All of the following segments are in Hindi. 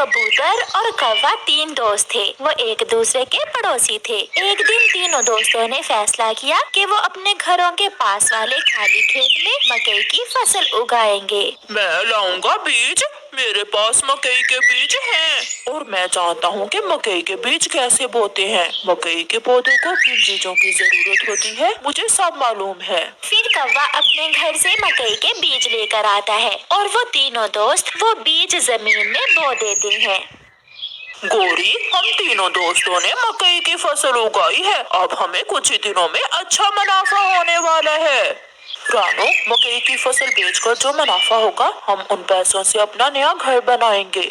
कबूतर और कौवा तीन दोस्त थे। वो एक दूसरे के पड़ोसी थे। एक दिन तीनों दोस्तों ने फैसला किया कि वो अपने घरों के पास वाले खाली खेत में मकई की फसल उगाएंगे। मैं लाऊंगा बीज। मेरे पास मकई के बीज हैं और मैं जानता हूँ कि मकई के बीज कैसे बोते हैं। मकई के पौधों को किन चीजों की जरूरत होती है मुझे सब मालूम है। फिर कौवा अपने घर से मकई के बीज लेकर आता है और वो तीनों दोस्त वो बीज जमीन में बो देते हैं। गोरी, हम तीनों दोस्तों ने मकई की फसल उगाई है। अब हमें कुछ ही दिनों में अच्छा मुनाफा होने वाला है। रानू, मकई की फसल बेचकर जो मुनाफा होगा हम उन पैसों से अपना नया घर बनाएंगे।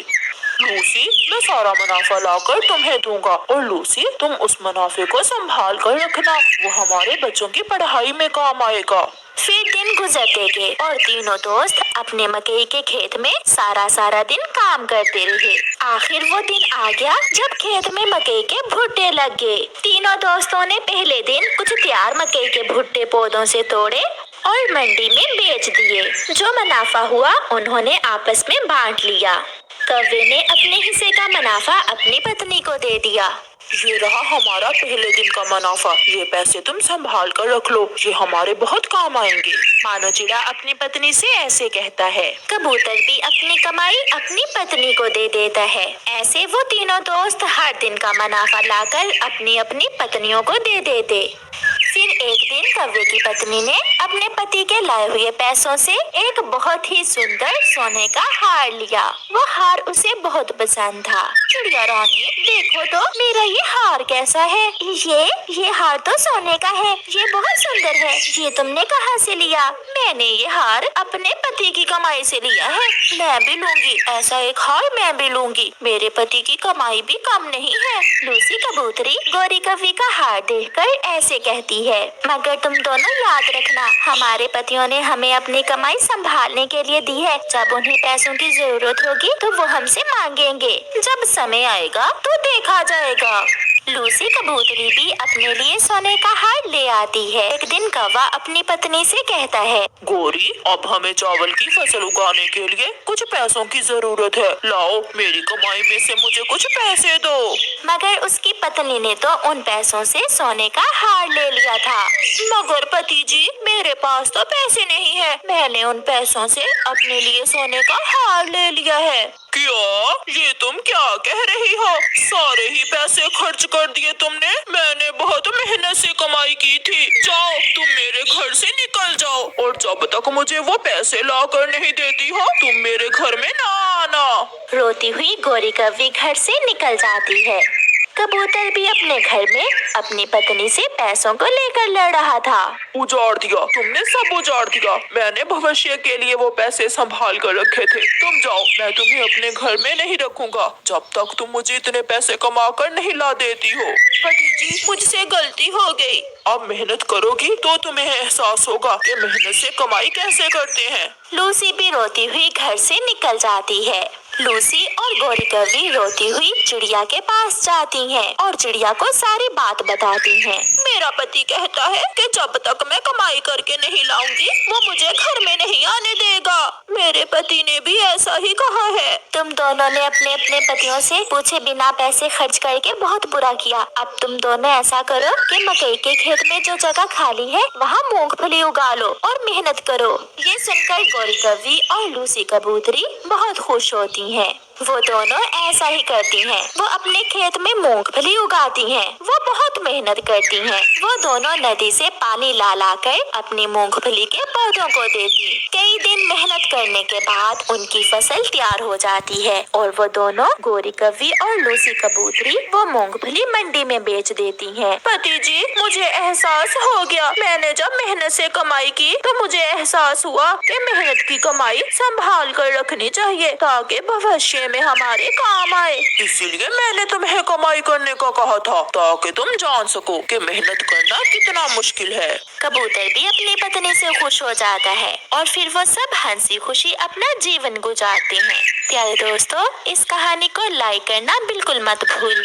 लूसी, मैं सारा मुनाफा लाकर तुम्हें दूंगा और लूसी तुम उस मुनाफे को संभाल कर रखना। वो हमारे बच्चों की पढ़ाई में काम आएगा। फिर दिन गुजरते गए और तीनों दोस्त अपने मकई के खेत में सारा दिन काम करते रहे। आखिर वो दिन आ गया जब खेत में मकई के भुट्टे लग गए। तीनों दोस्तों ने पहले दिन कुछ तैयार मकई के भुट्टे पौधों से तोड़े और मंडी में बेच दिए। जो मुनाफा हुआ उन्होंने आपस में बांट लिया। कौवे ने अपने हिस्से का मुनाफा अपनी पत्नी को दे दिया। ये रहा हमारा पहले दिन का मुनाफा। ये पैसे तुम संभाल कर रख लो, ये हमारे बहुत काम आएंगे। मानो चिड़ा अपनी पत्नी से ऐसे कहता है। कबूतर भी अपनी कमाई अपनी पत्नी को दे देता है। ऐसे वो तीनों दोस्त हर दिन का मुनाफा लाकर अपनी अपनी पत्नियों को दे देते। फिर एक दिन कौवे की पत्नी ने अपने पति के लाए हुए पैसों से एक बहुत ही सुंदर सोने का हार लिया। वो हार उसे बहुत पसंद था। चिड़िया रानी, देखो तो मेरा ये हार कैसा है। ये हार तो सोने का है। ये बहुत सुंदर है। ये तुमने कहाँ से लिया? मैंने ये हार अपने पति की कमाई से लिया है। मैं भी लूंगी ऐसा एक हार। मैं भी लूंगी। मेरे पति की कमाई भी कम नहीं है। लूसी कबूतरी गोरी कौवे का हार देखकर ऐसे कहती है, मगर तुम दोनों याद रखना, हमारे पतियों ने हमें अपनी कमाई संभालने के लिए दी है। जब उन्हें पैसों की जरूरत होगी तो वो हमसे मांगेंगे। जब समय आएगा तो देखा जाएगा। लूसी कबूतरी भी अपने लिए सोने का हार ले आती है। एक दिन कौवा अपनी पत्नी से कहता है, गोरी, अब हमें चावल की फसल उगाने के लिए कुछ पैसों की जरूरत है। लाओ, मेरी कमाई में से मुझे कुछ पैसे दो। मगर उसकी पत्नी ने तो उन पैसों से सोने का हार ले लिया था। मगर पति जी, मेरे पास तो पैसे नहीं है। मैंने उन पैसों से अपने लिए सोने का हार ले लिया है। क्या? ये तुम क्या कह रही हो? सारे ही पैसे खर्च कर दिए तुमने। मैंने बहुत मेहनत से कमाई की थी। जाओ, तुम मेरे घर से निकल जाओ और जब तक मुझे वो पैसे ला कर नहीं देती हो तुम मेरे घर में ना आना। रोती हुई गोरी कौवी घर से निकल जाती है। कबूतर भी अपने घर में अपनी पत्नी से पैसों को लेकर लड़ रहा था। उजाड़ दिया तुमने, सब उजाड़ दिया। मैंने भविष्य के लिए वो पैसे संभाल कर रखे थे। तुम जाओ, मैं तुम्हें अपने घर में नहीं रखूंगा जब तक तुम मुझे इतने पैसे कमा कर नहीं ला देती हो। पति जी, मुझसे गलती हो गई। अब मेहनत करोगी तो तुम्हें एहसास होगा कि मेहनत से कमाई कैसे करते हैं। लूसी भी रोती हुई घर से निकल जाती है। लूसी और गोरी कौवी रोती हुई चिड़िया के पास जाती हैं और चिड़िया को सारी बात बताती हैं। मेरा पति कहता है कि जब तक मैं कमाई करके नहीं लाऊंगी वो मुझे घर में नहीं आने देगा। मेरे पति ने भी ऐसा ही कहा है। तुम दोनों ने अपने अपने पतियों से पूछे बिना पैसे खर्च करके बहुत बुरा किया। अब तुम दोनों ऐसा करो कि मकई के खेत में जो जगह खाली है वहाँ मूंगफली उगा लो और मेहनत करो। ये सुनकर गोरी कौवी और लूसी कबूतरी बहुत खुश होती हैं। वो दोनों ऐसा ही करती हैं। वो अपने खेत में मूंगफली उगाती हैं। वो बहुत मेहनत करती हैं। वो दोनों नदी से पानी ला कर अपनी मूंगफली के पौधों को देती। कई दिन मेहनत करने के बाद उनकी फसल तैयार हो जाती है और वो दोनों गोरी कौवी और लूसी कबूतरी वो मूंगफली मंडी में बेच देती हैं। पति जी, मुझे एहसास हो गया। मैंने जब मेहनत से कमाई की तो मुझे एहसास हुआ कि मेहनत की कमाई संभाल कर रखनी चाहिए ताकि भविष्य में हमारे काम आए। इसीलिए मैंने तुम्हें कमाई करने को कहा था ताकि तुम जान सको कि मेहनत करना कितना मुश्किल है। कबूतर भी अपनी पत्नी से खुश हो जाता है और फिर वो सब हंसी खुशी अपना जीवन गुजारते हैं। प्यारे दोस्तों, इस कहानी को लाइक करना बिल्कुल मत भूलना।